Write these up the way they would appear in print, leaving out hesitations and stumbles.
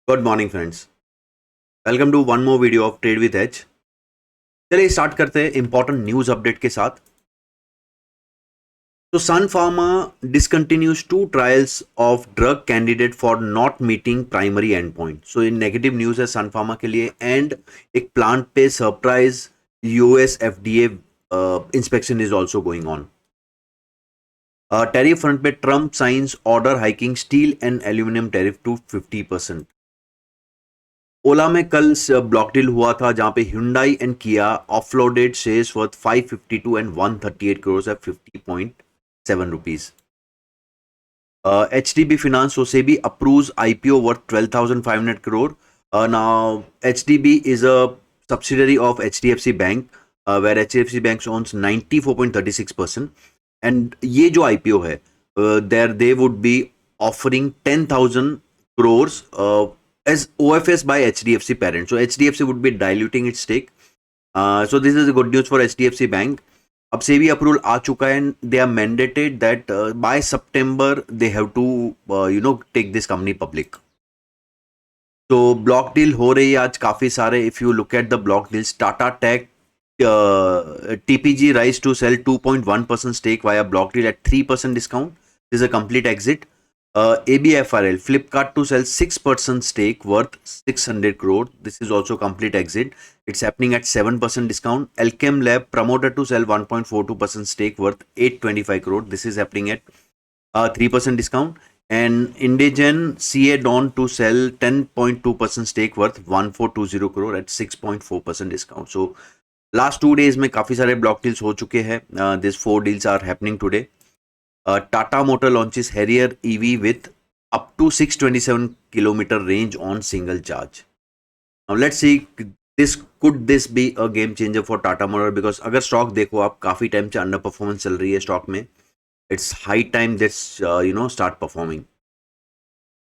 Good morning friends. Welcome to one more video of trade with edge. चलिए start करते हैं important news update के साथ। तो Sun Pharma discontinues two trials of drug candidate for not meeting primary end point. So ये negative news है सन pharma के लिए। एंड एक प्लांट पे surprise US FDA inspection is also going on. Tariff front पे Trump signs order hiking steel and aluminium tariff to 50%। Ola में कल block deal हुआ था जहां पे Hyundai and Kia offloaded shares worth 552 and 138 crore at 50.7 rupees. HDB Finance Sosebi approves IPO worth 12,500 crore. Now HDB is a subsidiary of HDFC Bank, where HDFC Bank owns 94.36%. And ये जो IPO है, there they would be offering 10,000 crores as OFS by HDFC parent. So HDFC would be diluting its stake. So this is a good news for HDFC Bank. अब SEBI approval आ चुका है and they are mandated that by September they have to take this company public. तो block deal हो रही है आज काफी सारे। If you look at the block deals, Tata tech TPG rise to sell 2.1% stake via block deal at 3% discount. This is a complete exit. ABFRL, Flipkart to sell 6% stake worth 600 crore. This is also complete exit. It's happening at 7% discount. Alchem Lab, promoter to sell 1.42% stake worth 825 crore. This is happening at 3% discount. And Indigen CA Dawn to sell 10.2% stake worth 1420 crore at 6.4% discount. So last 2 days में काफी सारे block deals हो चुके हैं. This 4 deals are happening today. Tata motor launches Harrier EV with up to 627 kilometre range on single charge. Now let's see this be a game changer for Tata motor, because अगर stock देखो आप काफी time से under performance चल रही है stock में. It's high time this start performing.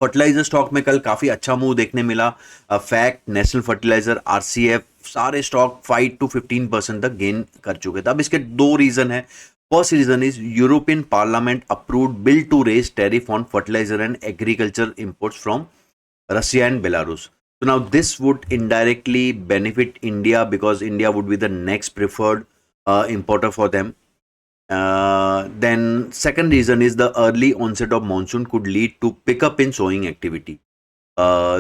Fertiliser stock में कल काफी अच्छा मूव देखने मिला. फैक्ट, नेशनल फर्टिलाइजर, आरसीएफ, सारे स्टॉक 5 to 15% तक गेन कर चुके थे. अब इसके दो रीजन है. First reason is European parliament approved bill to raise tariff on fertiliser and agriculture imports from Russia and Belarus. So now this would indirectly benefit India because India would be the next preferred importer for them. Then second reason is the early onset of monsoon could lead to pickup in sowing activity.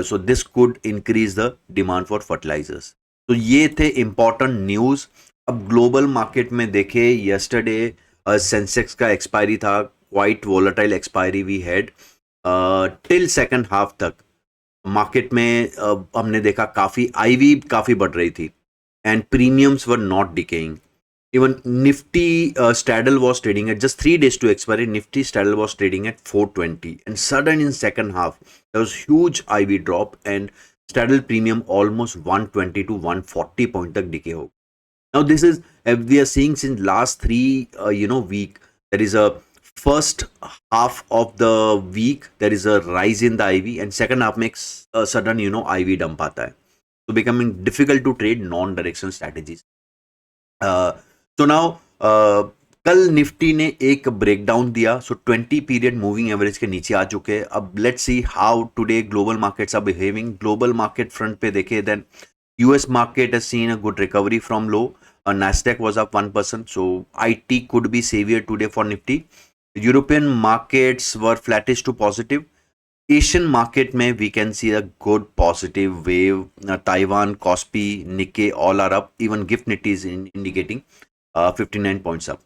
So this could increase the demand for fertilizers. तो ये थे important news. अब global market में देखे, yesterday Sensex का expiry था, quite volatile expiry we had. Till second half तक market में हमने देखा काफी आईवी काफी बढ़ रही थी and premiums were not decaying. Even Nifty straddle was trading at just 3 days to expiry. Nifty straddle was trading at 420, and sudden in second half there was huge IV drop and straddle premium almost 120 to 140 point tak decay ho. Now this is we are seeing since last three week. There is a first half of the week there is a rise in the IV, and second half makes a sudden IV dump aata hai. So becoming difficult to trade non-directional strategies. So now कल Nifty ने एक breakdown दिया. सो 20 period moving average के नीचे आ चुके हैं. अब let's see how today global markets are behaving. Global market front पे देखे, then US market has seen a good recovery from low. Nasdaq was up 1%, so IT could be savior today for Nifty. European markets were flattish to positive. Asian market में we can see a good positive wave. Taiwan, Kospi, Nikkei all are up. Even Gift Nifty is indicating 59 points up.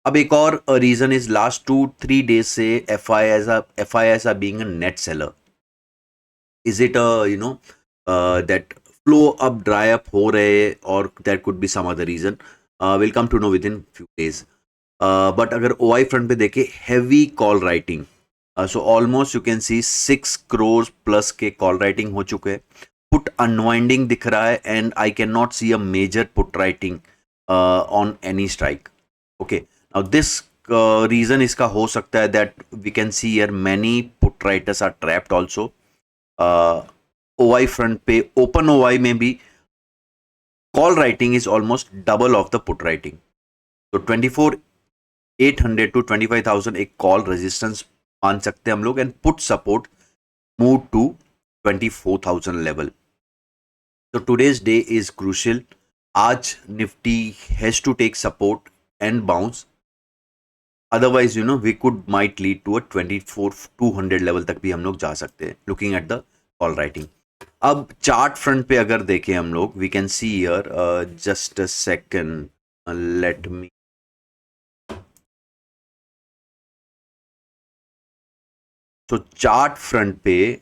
अब एक और reason is last 2-3 days से FIIs are being a net seller. Is it that flow up dry up हो रहे, और that could be some other reason. Will come to know within few days. But अगर OI front पे देखे, heavy call writing. So almost you can see 6 crore plus के call writing हो चुके हैं. पुट अनवाइंडिंग दिख रहा है, and I can not see a major put writing on any strike. Okay, now this reason इसका हो सकता है that we can see here many put writers are trapped also. OI front पे open OI में भी call writing is almost double of the put writing. So 24,800 to 25,000 एक call resistance मान सकते हैं हम लोग, and put support move to 24,000 level. So today's day is crucial. आज Nifty has to take support and bounce. Otherwise, we could might lead to a 24,200 level तक भी हम लोग जा सकते हैं. Looking at the call writing. अब chart front पे अगर देखें हम लोग, we can see here, just a second, let me, तो चार्ट फ्रंट पे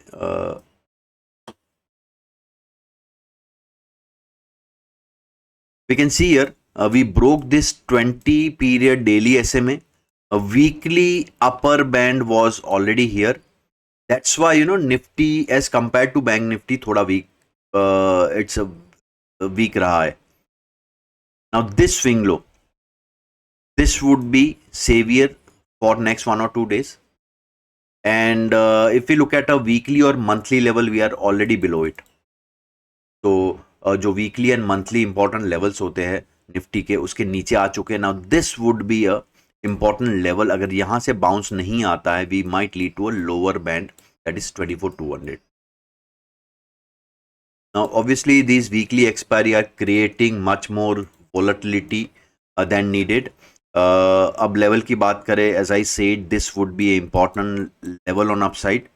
we can see here, we broke this 20 period daily SMA. A weekly upper band was already here. That's why Nifty as compared to Bank Nifty थोड़ा weak, it's a weak रहा है. Now this swing low, this would be savior for next 1 or 2 days. And if we look at a weekly or monthly level, we are already below it. तो जो weekly and monthly important levels होते हैं निफ्टी के, उसके नीचे आ चुके हैं. Now this would be a important level. अगर यहाँ से बाउंस नहीं आता है, we might lead to a lower band, that is 24,200. Now obviously these weekly expiry are creating much more volatility than needed. अब लेवल की बात करें, as I said, this would be important level on upside.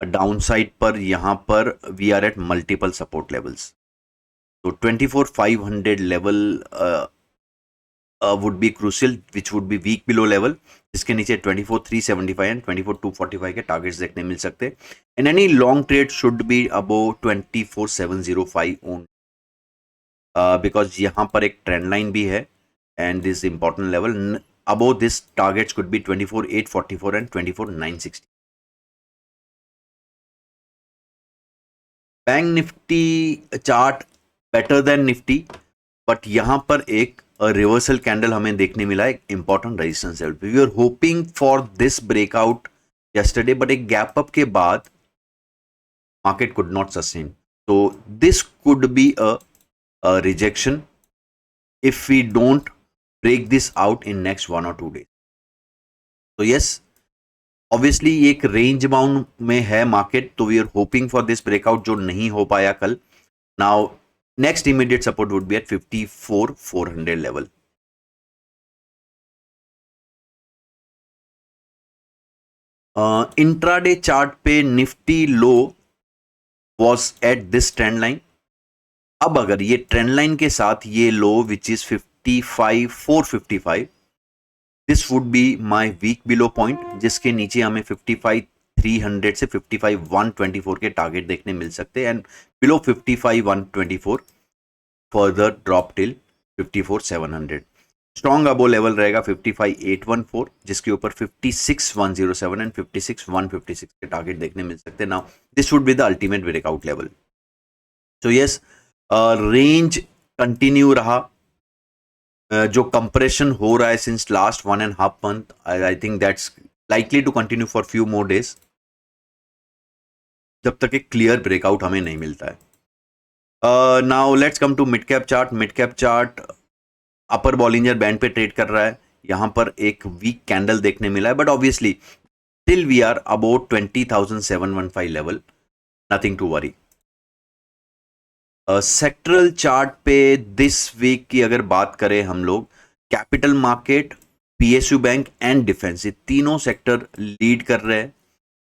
Downside पर यहाँ पर we are at multiple support levels. तो 24,500 level would be crucial, which would be weak below level. इसके नीचे 24,375 एंड 24,245 के टारगेट्स देखने मिल सकते हैं. And any long trade should be above 24,705 on, because यहाँ पर एक ट्रेंड लाइन भी है and this important level. Above this targets could be 24,844 and 24,960. Bank Nifty chart better than Nifty, but यहां पर एक रिवर्सल कैंडल हमें देखने मिला, एक इंपॉर्टेंट रेजिस्टेंस लेवल पे. We are hoping for this breakout yesterday, but एक गैप अप के बाद मार्केट कुड नॉट सस्टेन. तो this could be a rejection if we don't break this out in next 1 or 2 days. तो yes, obviously एक range bound में है मार्केट, तो we are hoping for this breakout जो नहीं हो पाया कल. Now next immediate support would be at 54,400 level. Intraday chart पे Nifty low was at this trend line. अब अगर ये ट्रेंड लाइन के साथ ये low which is 55,455, this would be my weak below point, जिसके नीचे हमें 55,300 से 55,124 के टारगेट देखने मिल सकते हैं. And below 55,124 further drop till 54,700. Strong above level रहेगा 55,814, जिसके ऊपर 56,107 एंड 56,156 के टारगेट देखने मिल सकते हैं. Now this would be the ultimate breakout level. So yes, range continue रहा. जो कंप्रेशन हो रहा है since last 1.5 month, I think that's likely to continue for few more days, जब तक एक क्लियर ब्रेकआउट हमें नहीं मिलता है. Now let's come to mid cap chart. Mid cap chart upper Bollinger band पे ट्रेड कर रहा है. यहां पर एक वीक कैंडल देखने मिला है, but obviously till we are about 20,715 level, nothing to worry. Sectoral chart पे दिस वीक की अगर बात करें हम लोग, capital market, PSU bank and defence, ये तीनों सेक्टर लीड कर रहे हैं.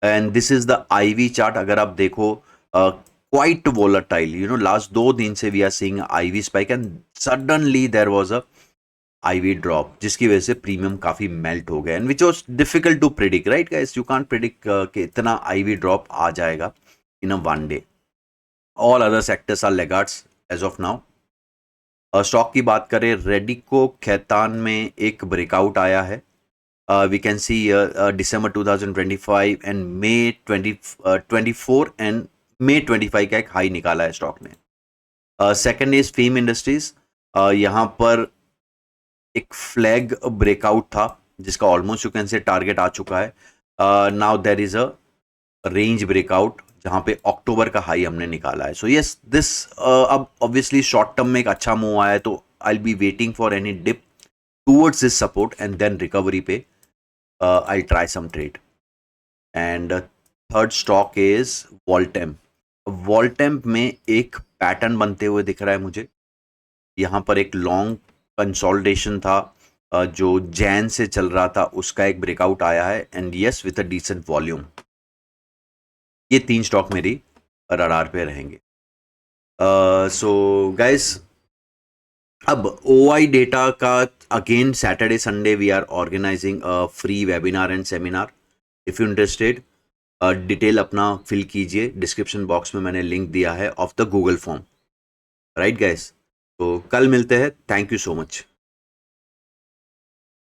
And this is the IV chart. अगर आप देखो, क्वाइट वोलेटाइल, लास्ट 2 दिन से we are seeing IV spike and suddenly there was a IV drop, जिसकी वजह से प्रीमियम काफी मेल्ट हो गया, and which was difficult to predict, right guys. You can't predict कि इतना आईवी ड्रॉप आ जाएगा in a 1 day. All other sectors are laggards as of now. Stock की बात करें, रेडिको खैतान में एक ब्रेकआउट आया है. We can see December 2025 and May 2024 and May 25 का एक हाई निकाला है स्टॉक ने. Second is Fame Industries. यहाँ पर एक फ्लैग ब्रेकआउट था, जिसका almost you can say target आ चुका है. Now there is a range breakout, जहां पे अक्टूबर का हाई हमने निकाला है. सो यस, दिस अब ऑब्वियसली शॉर्ट टर्म में एक अच्छा मूव आया है, तो I will be waiting for any dip towards this support and then recovery पे I try some trade. And third stock is Voltamp. Voltamp में एक पैटर्न बनते हुए दिख रहा है मुझे। यहाँ पर एक लॉन्ग कंसोलिडेशन था जो जैन से चल रहा था, उसका एक ब्रेकआउट आया है and yes with a decent volume. ये 3 स्टॉक मेरी रडार पे रहेंगे। सो गाइस, अब OI डेटा का again Saturday Sunday we are organizing a free webinar and seminar. If you interested, detail अपना फिल कीजिए, डिस्क्रिप्शन बॉक्स में मैंने लिंक दिया है of the Google form. Right guys, तो कल मिलते हैं। Thank you so much.